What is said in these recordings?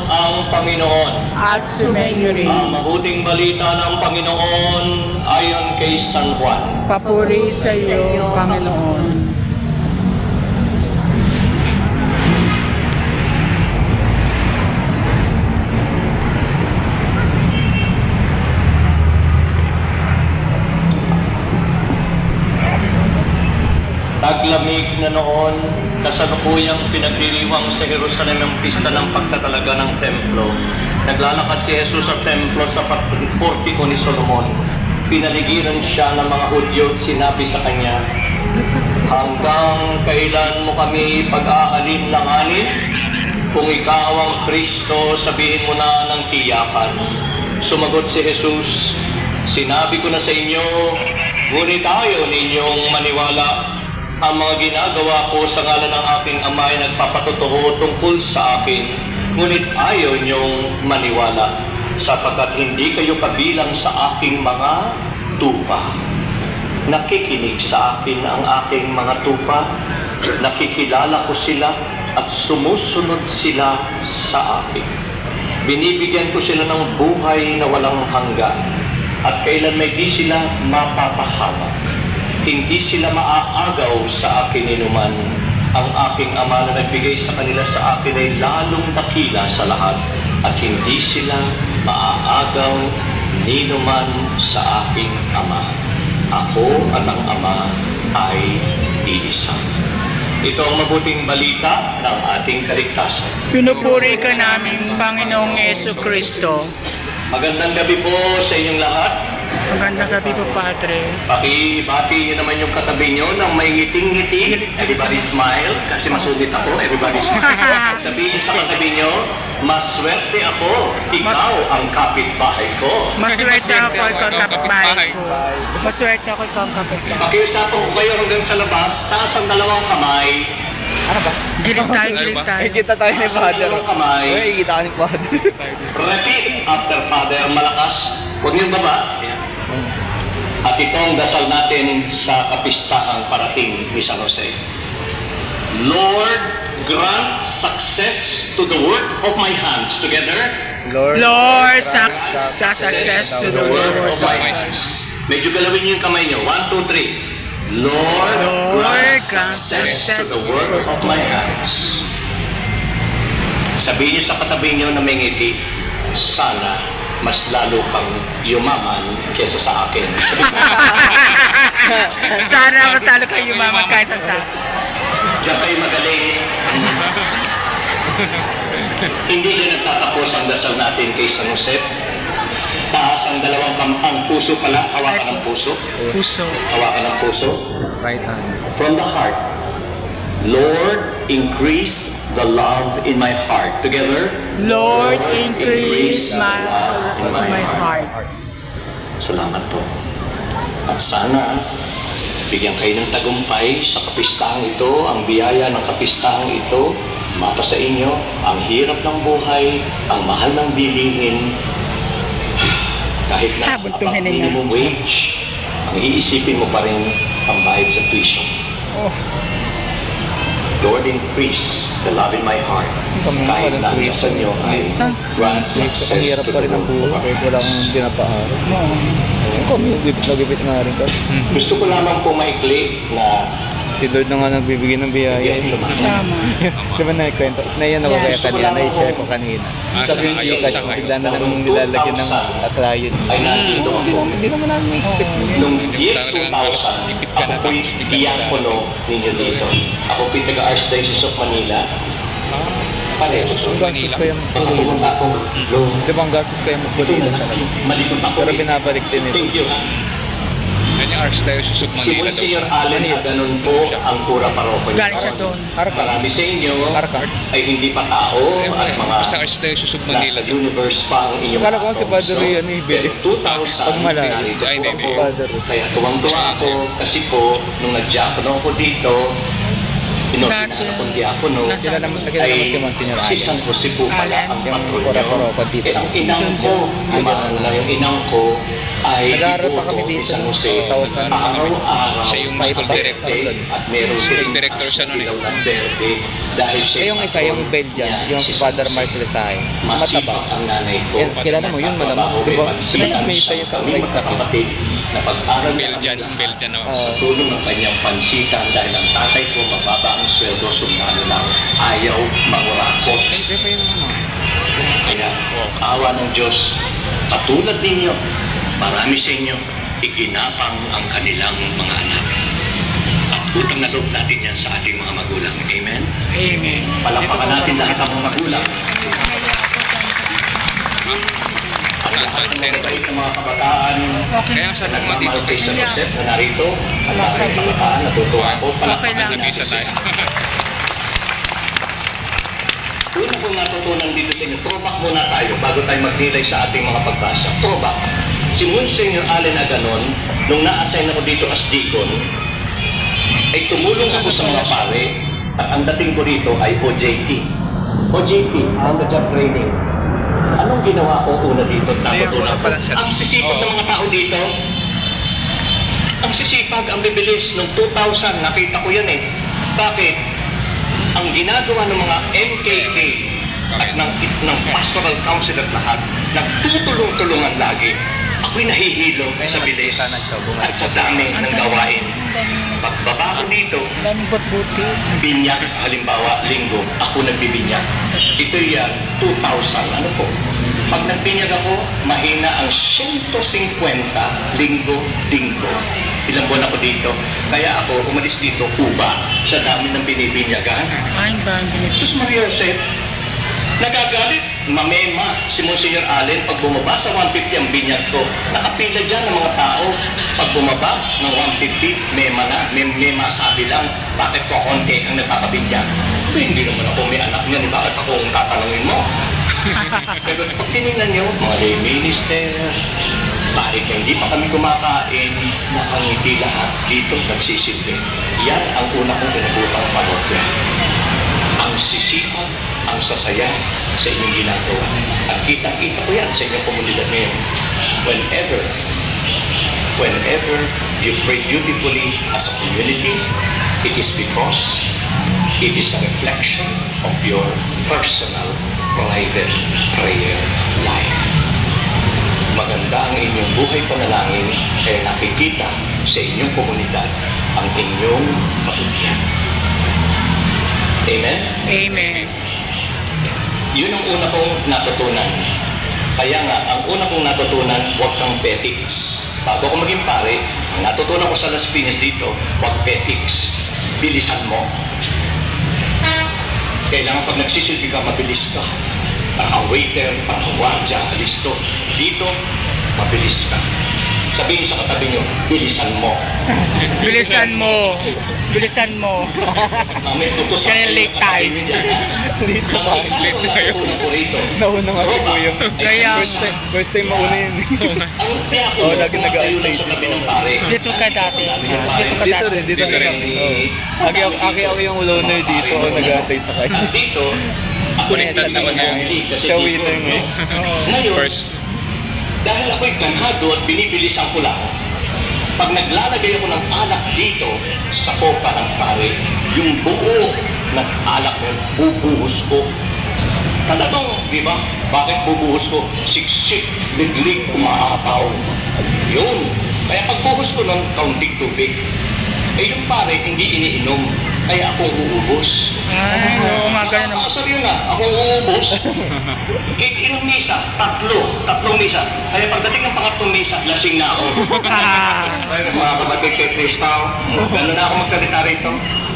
ang Panginoon. at sumainyo rin. Ang mabuting balita ng Panginoon ayon kay San Juan. Papuri sa iyo, Panginoon. Taglamig na noon, kasalukuyang pinagdiriwang sa Jerusalem ang pista ng pagtatalaga ng templo. Naglalakad si Jesus sa templo sa portiko ni Solomon. Pinaligiran siya ng mga Hudyo at sinabi sa kanya, "Hanggang kailan mo kami pag-aalinlanganin? Kung ikaw ang Kristo, sabihin mo na ng tiyakan." Sumagot si Jesus, "Sinabi ko na sa inyo, ngunit ayaw ninyong maniwala. Ang mga ginagawa ko sa ngalan ng aking Ama ay nagpapatotoo tungkol sa akin, ngunit ayaw niyong maniwala, sapagkat hindi kayo kabilang sa aking mga tupa. Nakikinig sa akin ang aking mga tupa, nakikilala ko sila at sumusunod sila sa akin. Binibigyan ko sila ng buhay na walang hanggan, at kailan may di sila mapapahamak. Hindi sila maaagaw sa akin inuman. Ang aking Ama na nagbigay sa kanila sa akin ay lalong dakila sa lahat, at hindi sila maaagaw ninuman sa aking Ama. Ako at ang Ama ay iisa." Ito ang mabuting balita ng ating kaligtasan. Pinupuri ka namin, Panginoong Jesucristo. Magandang gabi po sa inyong lahat. Magandang gabi po, Padre. Pakibati niyo naman yung katabi niyo ng may ngiting-ngiti. Everybody smile. Kasi masulit ako. Everybody smile. Sabihin niyo sa katabi niyo, "Maswerte ako. Ikaw ang kapitbahay ko." Maswerte ako ikaw ang kapitbahay ko. Maswerte ako ikaw ang kapitbahay. Pakiusapan ko kayo hanggang sa labas. Taas ang dalawang kamay. Ano ba? Giling tayo, giling tayo. Kita tayo ni Taas ang Father. dalawang kamay. Ay, kita ka ni Father. Repeat after Father. Malakas. Huwag niyong baba. At itong dasal natin sa kapistahang parating ni San Jose. Lord, grant success to the work of my hands. Together. Lord, success to the work of my hands. Medyo galawin niyo yung kamay niyo. 1, 2, 3. Lord, grant success to the work of my hands. Sabihin niyo sa katabi niyo na may ngiti, "Sana mas lalo kang yumaman kesa sa akin." Sana mas talo kayo mama kaysa sa... Diyan kayo magaling. Hindi dyan nagtatapos ang dasal natin kay San Jose. Taas ang dalawang ang puso pala. Hawakan ng puso. Puso. Hawakan ng puso. Right hand. From the heart. Lord, increase the love in my heart. Together. Lord, increase my heart. Salamat po. At sana bigyan kayo ng tagumpay sa kapistahang ito, ang biyaya ng kapistahang ito, mapa sa inyo, ang hirap ng buhay, ang mahal ng bilihin, kahit na Buntuhin ninyo. minimum wage, ang iisipin mo pa rin ang bayad sa tuition. Oh. Lord, increase the love in my heart. Kahit na ang sa inyo ay grant success Hirap to pa the rin ang work buhay. of our Kahit wala kang pinapaaral. Kami, nagipit nga rin ka. Gusto ko lamang po maikli na Si Lord na nga nagbibigay ng biyaya. bigyan naman. Tama. Di ba naikwento? Na yan ako kaya kanina, na-share ko kanina. Sabi yung ikat, bigla na lang nilalagyan ng client. Ay nandito ako. Hindi naman namin expect yun. Nung year 2000, ako po'y diakono ninyo dito. Ako po'y taga-Archdiocese of Manila. Pareho to. Ang gastos ko yung Baka pumunta ako, Lord, Di ba ang gastos ko yung ito magpulilan na, talaga? malikot ako. Pero binabalik din ito. Thank you. Yan yung Archdiocese of Si Manila daw. Monsignor Allen Aganon po ang pura paroko niya. Galing siya doon. Marami sa inyo Arkard. ay hindi pa tao at mga Sa Archdiocese of Manila nasa daw. universe pa ang inyong Akala ko si atoms, Padre no? ano, Billy. Pero 2000, Pag malayo. narito Ay, po hindi, ako. Padre. Kaya tuwang-tuwa ako kasi po, nung nag-diakono ako dito, Pinordinaan akong diakono, Sila naman nakilala mo si Monsignor si Allen. San Jose po pala ang Yung patron pura-pura nyo. pa dito. Eh, ang inang ko, yung inang ko ay Nag-aaral pa kami iboto dito San noong Jose 2000. araw-araw Siya yung sa school director. birthday at meron School silang director siya nun eh. ilaw ng berde dahil siya Yung isa, yung Belgian, yung si Father Marcel Sahay. masipag Mataba. ang nanay ko. Yan, kilala mo yun, malamang. Diba? May isa yung sa kami Ulay magkakapatid na pag-aral na Belgian, kami ang lahat. Belgian na. Oo. Sa tulong ng kanyang pansitan dahil ang tatay ko mababa ang sweldo, sumalo lang, ayaw mangurakot. Hindi pa yung ano. Kaya, awa ng Diyos, katulad ninyo, marami sa inyo, iginapang ang kanilang mga anak. At utang na loob natin yan sa ating mga magulang. Amen? Amen. Palakpakan natin lahat ang mga magulang. At lahat ng mga bait ng mga kabataan Kaya na sabi ko nga nagmamahal dito, kay San Joseph na narito, ang lahat ng kabataan, natutuwa ko, palakpakan lang. natin nag-isa sila. tayo. Una kong natutunan dito sa inyo, throwback muna tayo bago tayo magnilay sa ating mga pagbasa. Throwback. Si Monsignor Allen Aganon, nung na-assign ako dito as deacon, ay tumulong ako sa mga pare at ang dating ko rito ay OJT. OJT, on the job training. Anong ginawa ko una dito? Natutunan ko. Ang sisipag ng mga tao dito, ang sisipag, ang bibilis. Noong 2000, nakita ko yan eh. Bakit? Ang ginagawa ng mga MKK at ng pastoral council at lahat, nagtutulong-tulungan lagi. Ako'y nahihilo sa bilis at sa dami ng gawain. Pagbaba ko dito, Daming bot-buti. binyag, halimbawa, linggo, ako nagbibinyag. Ito yan, 2,000, ano po? Pag nagbinyag ako, mahina ang 150 linggo. Ilang buwan ako dito. Kaya ako umalis dito, Cuba, sa dami ng binibinyagan. Ay, bang. Sus Maria Jose, nagagalit. Mamema, si Monsignor Allen, pag bumaba sa 150 ang binyag ko, nakapila dyan ng mga tao. Pag bumaba ng 150, mema na, may masabi lang, bakit ko konti ang nagpapabinyag? Hindi naman ako may anak niya, bakit ako ang tatanungin mo? Pero pag tinignan niyo, mga lay minister, kahit na hindi pa kami kumakain, nakangiti lahat dito nagsisilbi. Yan ang una kong pinagutang parokya. Ang sisipag, ang sasaya sa inyong ginagawa. At kitang-kita ko yan sa inyong komunidad ngayon. Whenever you pray beautifully as a community, it is because it is a reflection of your personal, private prayer life. Maganda ang inyong buhay panalangin kaya nakikita sa inyong komunidad ang inyong kabutihan. Amen? Amen. Yun ang una kong natutunan. Kaya nga, ang una kong natutunan, huwag kang petics. Bago ako maging pare, ang natutunan ko sa Las Piñas dito, huwag petics. Bilisan mo. Kailangan pag nagsisilbi ka, mabilis ka. Parang ang waiter, parang ang gwardiya, alisto. Dito, mabilis ka. Sabihin sa katabi nyo, bilisan mo. Bilisan mo. Bilisan mo. May tutos sa Kaya late tayo. Dito pa. Late tayo. Ko rito. Nauna nga si Kuya. Kaya First time mauna yun. Ang kaya ko, Oo, lagi tayo lang sa tabi ng pare. dito ka dati. Dito ka Dito dati. rin, dito rin. Aki ako yung loner dito, ako nag-aantay sa kanya. Dito, ako rin Connected talaga naman yun. bumili kasi Siya dito, winner no? ngayon. Ngayon, First, dahil ako'y ganhado at binibilisan ko lang, pag naglalagay ako ng alak dito sa kopa ng pare, yung buo ng alak na yun, bubuhos ko. Talagang, di ba? Bakit bubuhos ko? Siksik, liglig, umaapaw. Yun. Kaya pagbuhos ko ng kaunting tubig, eh yung pare hindi iniinom, kaya akong uubos. Ay, oo nga, ganun. Nakakaasar yun akong uubos. Ilang misa? Tatlong misa. Kaya pagdating ng pangatlong misa, lasing na ako. Ay, mga kapatid kay Kristaw, gano'n na ako magsalita rito.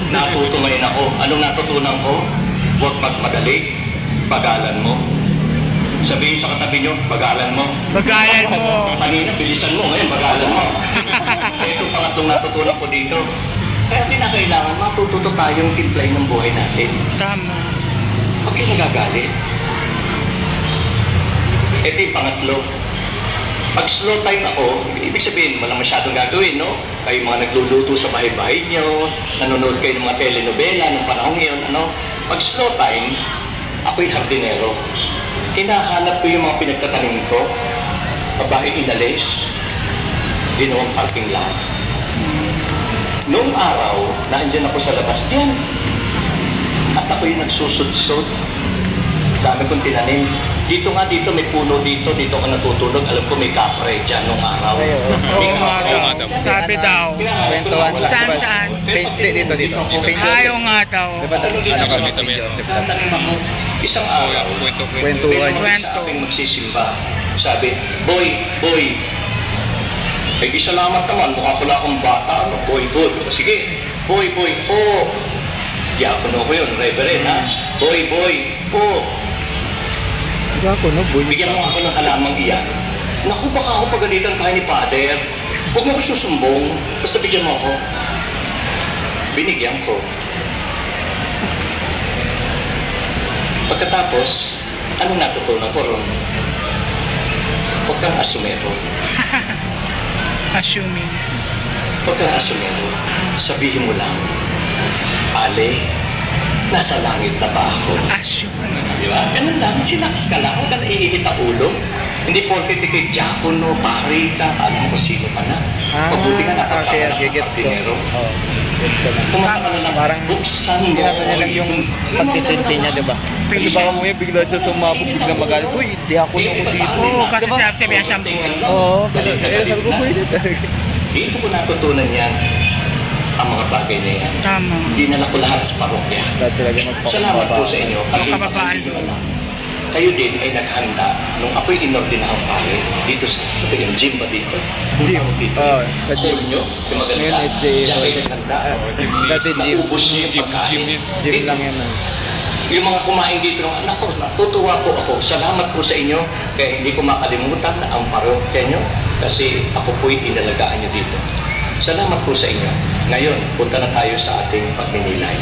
Natuto ngayon ako. Anong natutunan ko? Huwag magmadali. Bagalan mo. Sabihin sa katabi nyo, bagalan mo. Bagayan mo. Kanina, bilisan mo. Ngayon, bagalan mo. Ito pangatlong natutunan ko dito. Kaya di na kailangan matututo tayong timplay ng buhay natin. Tama. Huwag kayo nagagalit. Ito yung pangatlo. Pag slow time ako, ibig sabihin, wala masyadong gagawin, no? Kayo mga nagluluto sa bahay-bahay nyo, nanonood kayo ng mga telenovela ng panahon ngayon, ano? Pag slow time, ako'y hardinero. Hinahanap ko yung mga pinagtatanim ko, babae inalis, ginawang parking lot. Noong araw, naandyan ako sa labas diyan. At ako'y nagsusudsod. Dami kong tinanim. Dito may puno dito ako natutulog. Alam ko may kapre dyan noong araw. May Oo nga kapre. daw. Sabi daw. Kwentuhan lang. Saan, Diba? saan? Dito. Saint Ayaw Joseph. nga daw. Diba Ano ano dito kami sa Saint Joseph? Tatanim ako. Isang araw. Kwentuhan. May naman sa aking magsisimba. Sabi, boy. Ay di salamat naman, mukha pala akong bata. Ano? Boy. Sige, boy. Oh. Diakono ko yun, reverend ha. Boy. Oh. Ako, no, boy. Bigyan mo ako ng halamang iyan. Naku, baka ako pagalitan tayo ni Father. Huwag mo ko susumbong. Basta bigyan mo ako. Binigyan ko. Pagkatapos, anong natutunan ko ron? Huwag kang asumero. Assuming. Huwag kang asumero. Sabihin mo lang, Ale, nasa langit na ba ako? Assuming. Di ba? Ganun lang, chillax ka lang. Huwag ka naiinit ang ulo. Hindi porket ikay diakono, pare ka, alam mo kung sino ka na. Mabuti nga nakakala okay, ng gets ko. kapatidero. Oh, gets ko na. Kumata ka na lang, Parang buksan mo. ginagawa niya lang yung pagtitinti niya, diba? Kasi baka mo yan bigla siya sumabog, bigla magalit. Uy, di ako na ko dito. Oo, kasi Diba? sabi niya siyang buhay. Oo, sabi ko, pwede talaga. Dito ko natutunan yan, ang mga bagay na yan. Tama. Dinala ko lahat sa parokya. Dahil talaga Salamat po sa inyo kasi Ang kababaan hindi nyo alam. Kayo din ay naghanda nung ako'y inordinahang pare dito sa yung gym ba dito? Kung Gym. tawag dito. Oo, sa Hall gym. nyo, yung maganda. Ngayon, SDA. Diyan kayo naghanda. Dati gym. Naubos niyo yung pagkain. Gym lang yan. Yung mga kumain dito, naku, natutuwa po ako. Salamat po sa inyo. Kaya hindi ko makalimutan ang parokya nyo kasi ako po'y inalagaan nyo dito. Salamat po sa inyo. Ngayon, punta na tayo sa ating pagninilay.